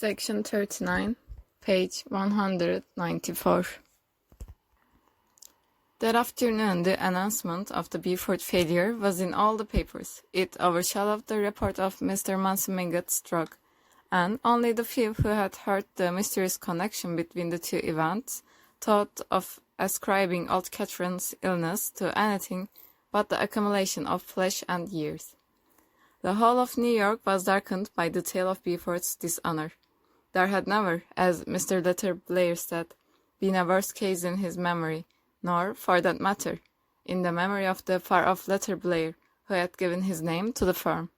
Section 39, page 194. That afternoon, the announcement of the Beaufort failure was in all the papers. It overshadowed the report of Mr. Manson Mingott's stroke, and only the few who had heard the mysterious connection between the two events thought of ascribing old Catherine's illness to anything but the accumulation of flesh and years. The whole of New York was darkened by the tale of Beaufort's dishonor. There had never, as Mr. Letter Blair said, been a worse case in his memory, nor, for that matter, in the memory of the far-off Letter Blair, who had given his name to the firm.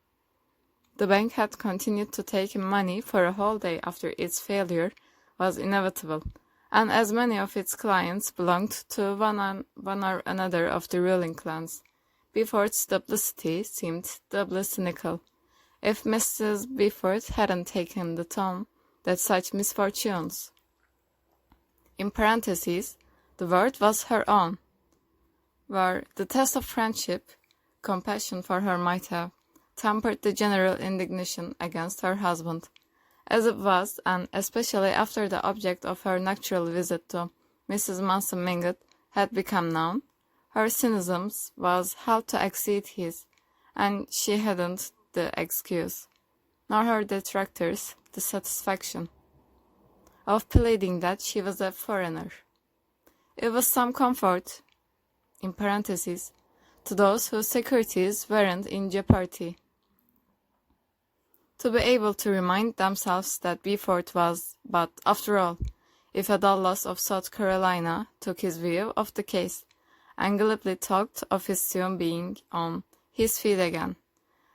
The bank had continued to take him money for a whole day after its failure was inevitable, and as many of its clients belonged to one or another of the ruling clans, Beaufort's duplicity seemed doubly cynical. If Mrs. Beaufort hadn't taken the tone that such misfortunes, in parentheses, the word was her own, were the test of friendship, compassion for her might have tempered the general indignation against her husband. As it was, and especially after the object of her nocturnal visit to Mrs. Manson Mingott had become known, her cynicism was how to exceed his, and she hadn't the excuse, nor her detractors the satisfaction, of pleading that she was a foreigner. It was some comfort, in parentheses, to those whose securities weren't in jeopardy, to be able to remind themselves that Beaufort was, but after all, if a Dallas of South Carolina took his view of the case, and glibly talked of his soon being on his feet again,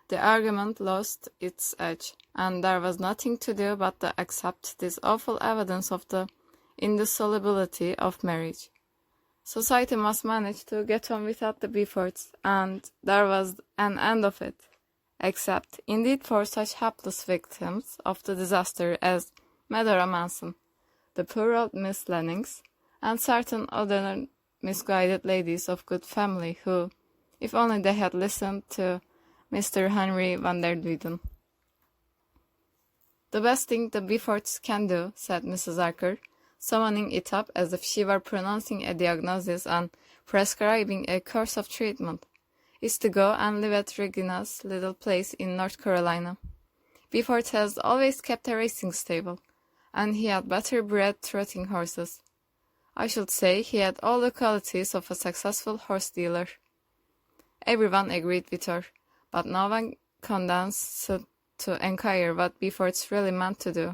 the argument lost its edge, and there was nothing to do but to accept this awful evidence of the indissolubility of marriage. Society must manage to get on without the Beauforts, and there was an end of it, except, indeed, for such hapless victims of the disaster as Medora Manson, the poor old Miss Lennings, and certain other misguided ladies of good family who, if only they had listened to Mr. Henry van der Luyden. "The best thing the Beauforts can do," said Mrs. Archer, summoning it up as if she were pronouncing a diagnosis and prescribing a course of treatment, "is to go and live at Regina's little place in North Carolina. Beaufort has always kept a racing stable, and he had better bred trotting horses. I should say he had all the qualities of a successful horse dealer." Everyone agreed with her, but no one condescended to inquire what Beauforts really meant to do.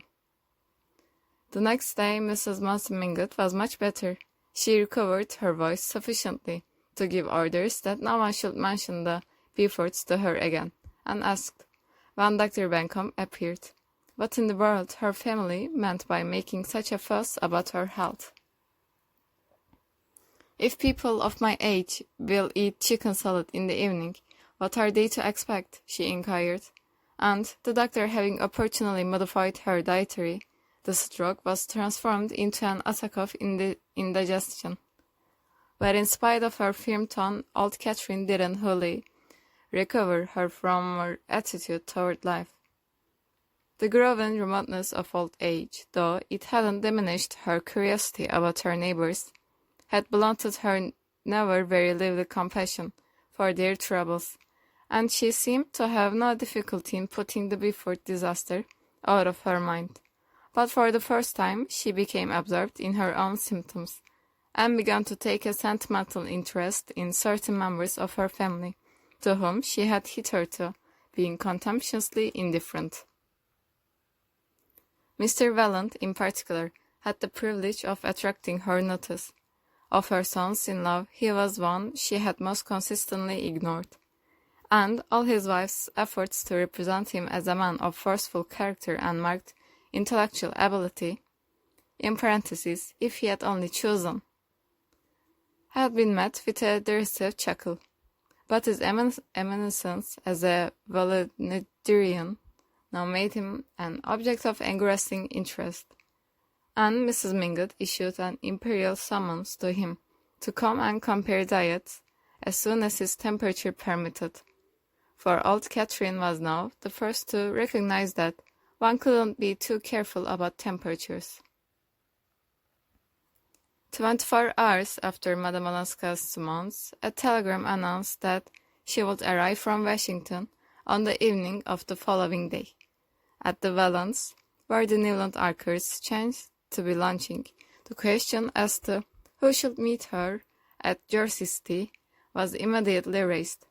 The next day Mrs. Manson Mingott was much better. She recovered her voice sufficiently to give orders that no one should mention the Beauforts to her again, and asked, when Dr. Bencomb appeared, what in the world her family meant by making such a fuss about her health. "If people of my age will eat chicken salad in the evening, what are they to expect?" she inquired, and, the doctor having opportunely modified her dietary, the stroke was transformed into an attack of indigestion, where in spite of her firm tone, old Catherine didn't wholly recover her former attitude toward life. The growing remoteness of old age, though it hadn't diminished her curiosity about her neighbors, had blunted her never very lively compassion for their troubles, and she seemed to have no difficulty in putting the Beaufort disaster out of her mind. But for the first time she became absorbed in her own symptoms, and began to take a sentimental interest in certain members of her family, to whom she had hitherto been contemptuously indifferent. Mr. Welland, in particular, had the privilege of attracting her notice. Of her sons-in-law, he was one she had most consistently ignored, and all his wife's efforts to represent him as a man of forceful character and marked intellectual ability, in parentheses, if he had only chosen, had been met with a derisive chuckle. But his eminence as a valedictorian now made him an object of engrossing interest, and Mrs. Mingott issued an imperial summons to him to come and compare diets as soon as his temperature permitted, for old Catherine was now the first to recognize that, one couldn't be too careful about temperatures. 24 hours after Madame Olenska's summons, a telegram announced that she would arrive from Washington on the evening of the following day. At the Valance, where the Newland Archers chanced to be lunching, the question as to who should meet her at Jersey City was immediately raised,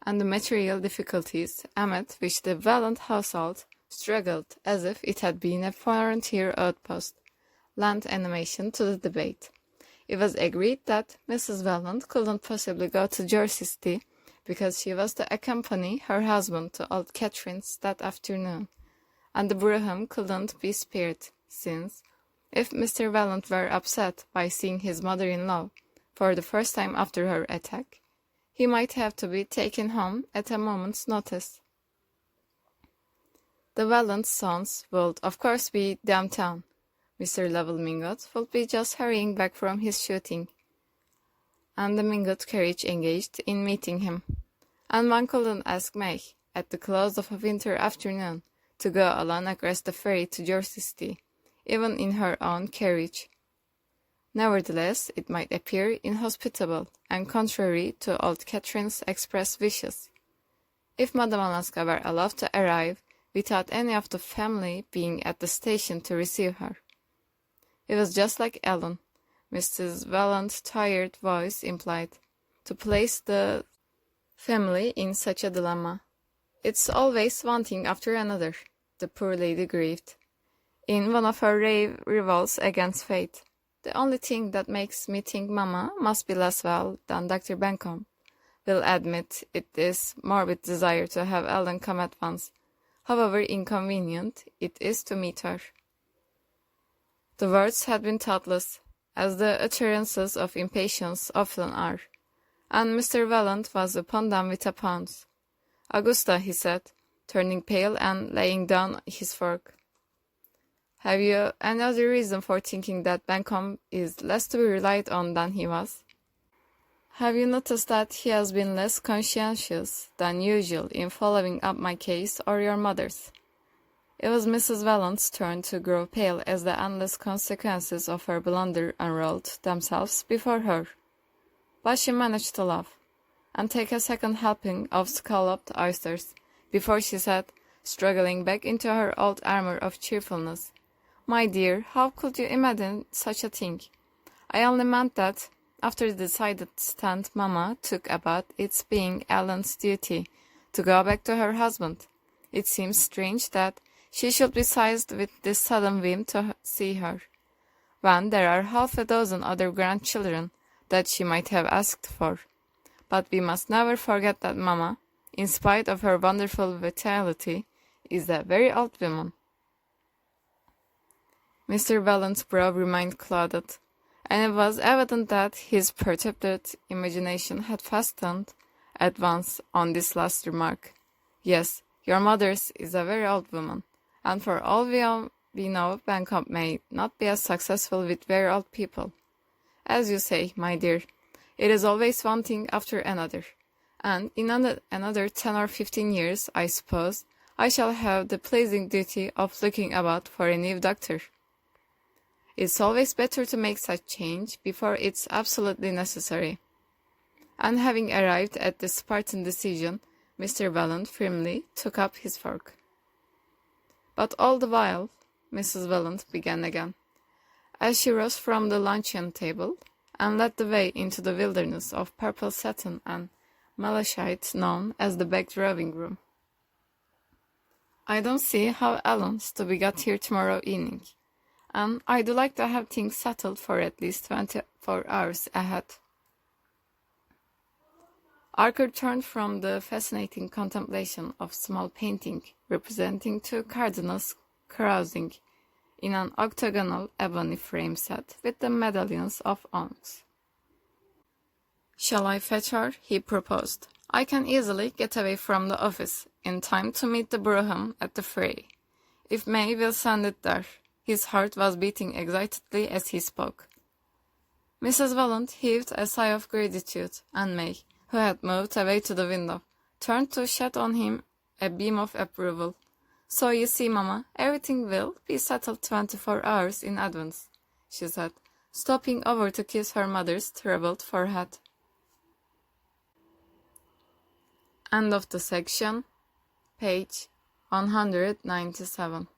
and the material difficulties amid which the Vallant household struggled as if it had been a frontier outpost lent animation to the debate. It was agreed that Mrs. Vallant couldn't possibly go to Jersey City because she was to accompany her husband to Old Catherine's that afternoon, and the brougham couldn't be spared, since, if Mr. Vallant were upset by seeing his mother-in-law for the first time after her attack, he might have to be taken home at a moment's notice. The Vallant sons would, of course, be downtown. Mr. Lovell Mingott would be just hurrying back from his shooting, and the Mingott carriage engaged in meeting him, and one couldn't ask May, at the close of a winter afternoon, to go alone across the ferry to Jersey City, even in her own carriage. Nevertheless, it might appear inhospitable and contrary to Old Catherine's express wishes, if Madame Olenska were allowed to arrive without any of the family being at the station to receive her. It was just like Ellen, Mrs. Vallant's tired voice implied, to place the family in such a dilemma. It's always one thing after another, the poor lady grieved, in one of her rave revolts against fate. The only thing that makes me think Mama must be less well than Dr. Bencomb. Will admit it is morbid desire to have Ellen come at once, however inconvenient it is to meet her. The words had been thoughtless, as the utterances of impatience often are, and Mr. Vallant was upon them with a pounce. "Augusta," he said, turning pale and laying down his fork, "have you any other reason for thinking that Bencomb is less to be relied on than he was? Have you noticed that he has been less conscientious than usual in following up my case or your mother's?" It was Mrs. Vallant's turn to grow pale as the endless consequences of her blunder unrolled themselves before her. But she managed to laugh, and take a second helping of scalloped oysters, before she said, struggling back into her old armor of cheerfulness, "My dear, how could you imagine such a thing? I only meant that, after the decided stand Mamma took about its being Ellen's duty to go back to her husband, it seems strange that she should be seized with this sudden whim to see her, when there are half a dozen other grandchildren that she might have asked for. But we must never forget that Mamma, in spite of her wonderful vitality, is a very old woman." Mr. Vallant's brow remained clouded, and it was evident that his perturbed imagination had fastened at once on this last remark. "Yes, your mother's is a very old woman, and for all we know, Bencomb may not be as successful with very old people. As you say, my dear, it is always one thing after another, and in another 10 or 15 years, I suppose, I shall have the pleasing duty of looking about for a new doctor. It's always better to make such change before it's absolutely necessary." And having arrived at this Spartan decision, Mr. Vallant firmly took up his fork. "But all the while," Mrs. Vallant began again, as she rose from the luncheon table and led the way into the wilderness of purple satin and malachite known as the back drawing room, "I don't see how Ellen's to be got here tomorrow evening, and I do like to have things settled for at least 24 hours ahead." Archer turned from the fascinating contemplation of small painting representing two cardinals carousing in an octagonal ebony frame set with the medallions of onyx. "Shall I fetch her?" he proposed. "I can easily get away from the office in time to meet the brougham at the ferry, if May will send it there." His heart was beating excitedly as he spoke. Mrs. Vallant heaved a sigh of gratitude, and May, who had moved away to the window, turned to shed on him a beam of approval. So you see, Mama, everything will be settled 24 hours in advance, she said, stopping over to kiss her mother's troubled forehead. End of the section, page 197.